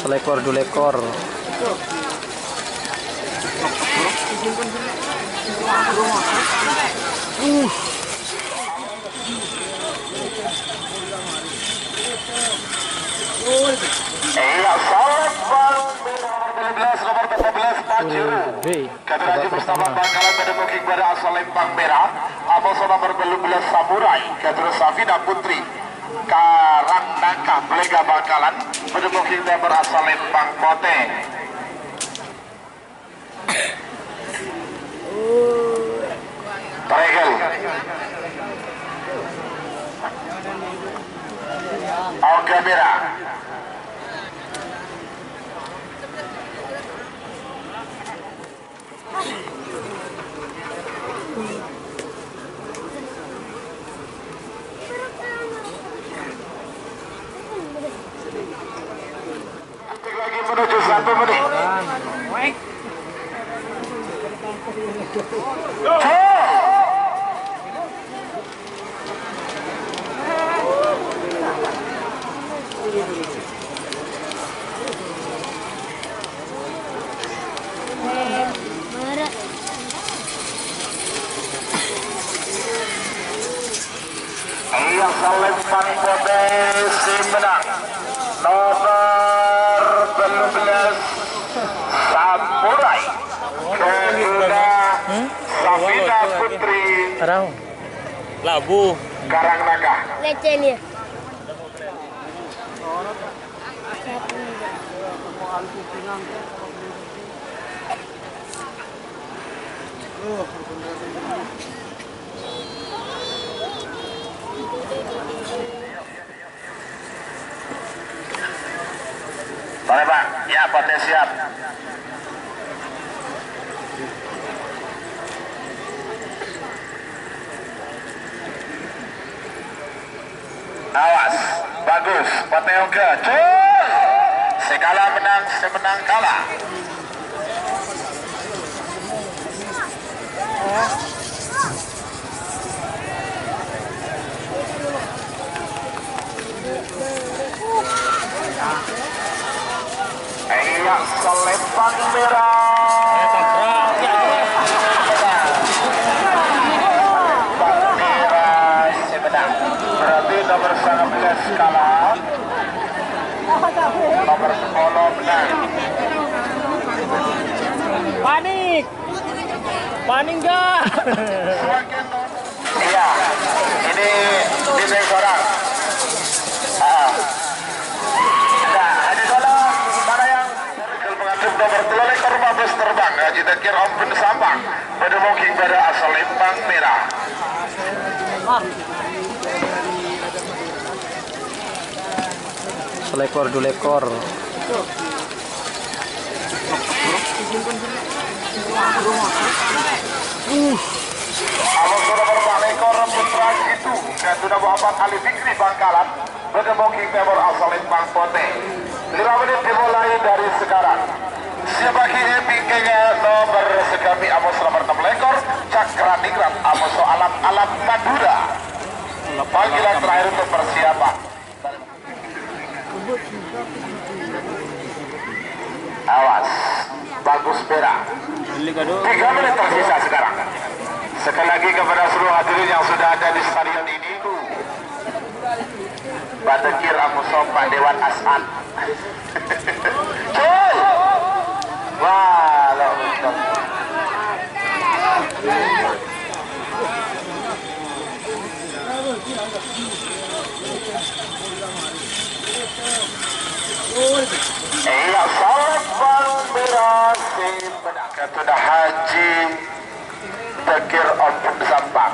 Selekor dua ekor. Kadraji bersama Bangkalan pada booking pada asal Lempang Merah. Amoso nomor 12 Samurai Kadro Safina Putri Karang Nangka Belega Bangkalan pada booking nomor asal Lempang Pote. Tregel Oke Merah. Lagi menuju 1 menit. Yang Lempang potensi menang nomor 12 Samurai kedua Safina Putri Labu Karang Nangka. Lecennya. Boleh Bang, ya potensi siap. Awas, bagus, Pateo ke cus. Segala menang, semenang kalah. Iya, Selempang Merah. Merah semenang. Berarti nomor 19 kalah. Nomor 10 menang. Panik enggak? Iya, ini di orang. Nomor 3 ekor 15 terbang Haji Dekir Ompin Sampang pada booking pada asal Lempang Merah. Selekor dua ekor. Amoso nomor 4 ekor Putra Gitu dan sudah Muhammad Ali Fikri Bangkalan pada booking nomor asal Lempang Pote. 5 menit dimulai dari sekarang. Siapa kini nomor segami Amos nomor 6 ekor Cakra Ningrat Amoso alat Madura. Panggilan terakhir untuk persiapan. Awas, bagus Merah. 3 menit tersisa sekarang. Sekali lagi kepada seluruh hadirin yang sudah ada di stadion ini, Badekir Amoso Pak Dewan As'ad. Wah, betul. Iya, Selempang Merah semenang ketua Haji Dekir Ompin Sampang.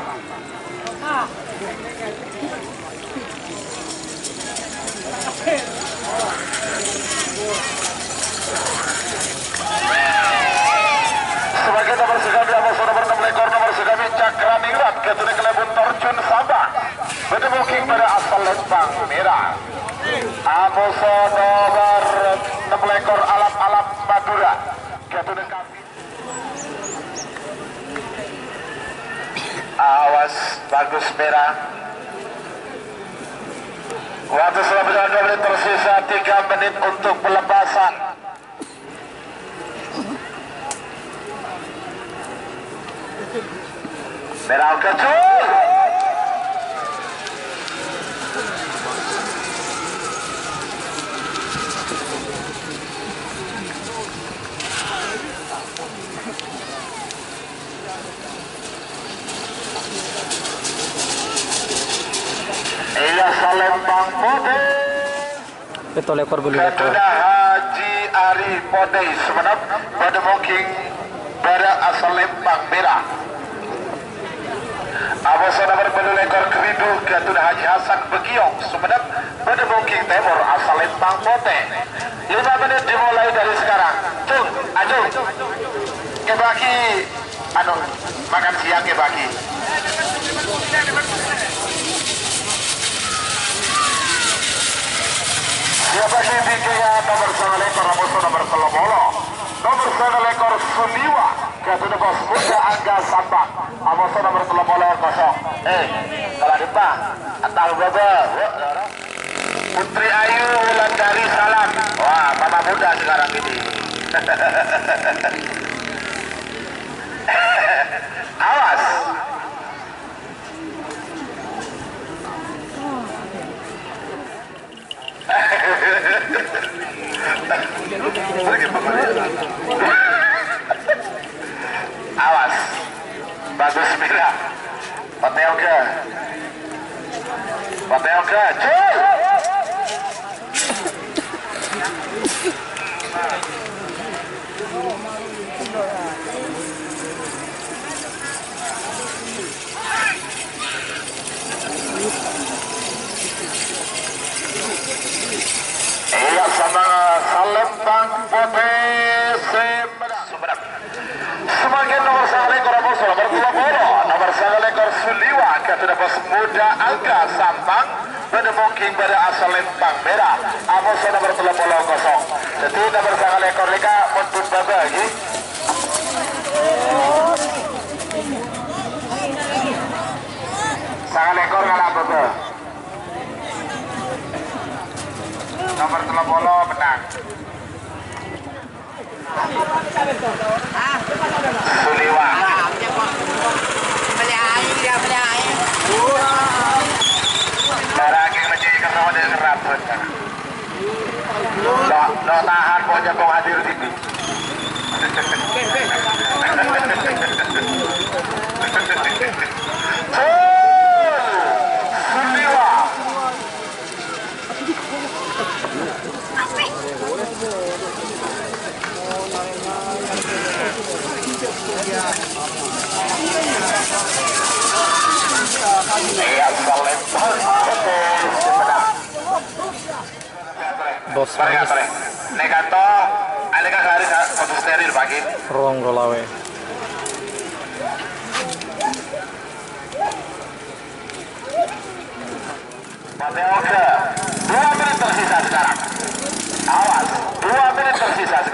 Sebagai nomor segami Amoso nomor 6 ekor nomor segami Cakra Ningrat ketua Kelebun Torjun Sampang pada booking pada asal Lempang Merah. Amoso nomor 6 ekor alat Madura ketua kami. Awas, bagus Merah. Waktu sudah berjalan 2 menit tersisa, 3 menit untuk pelepasan. Merah kecil. Iya Salembang Putih. Itu lekor beli lekor. Ketudah Haji Ari Putih semenap pada mungkin pada asal Lembang Merah. Abosana berbelu lekor keridu ketudah Haji Hasan Begiong semenap pada mungkin Timur asal Lembang Putih. 5 menit dimulai dari sekarang. Cung, ajung. Kebaki, makan siang kebaki. Siapa sih bikinnya nomor 9 ekor Ramoso nomor 10 nomor 9 ekor Suliwa ketudah bos muda Angga Sambak Ramoso nomor 10 kosong kalau dipah atau berapa Putri Ayu Wulandari Salam wah mama muda sekarang ini awas awas bagus merah hotel ke cuy iya sama Salembang Putih Sumedang. Semakin nomor 9 ekor Ramoso nomor 20 nomor 9 ekor Suliwa ketudah bos muda Angga Sambang pada mungkin pada asal Lembang Merah Ramoso nomor 30 kosong. Jadi nomor 9 ekor leka muntut baba lagi. Sangat ekor kalah baba. Nomor 30 menang. Suliwa. Cara yang menjadikan sama dengan rapet. Lo tahan pokoknya kau hadir sini. Suliwa. Bos manis. Negato, alika hari foto steril pagi. Ruang Rolawe. Oke, 2 menit tersisa sekarang. Awas, 2 menit tersisa sekarang.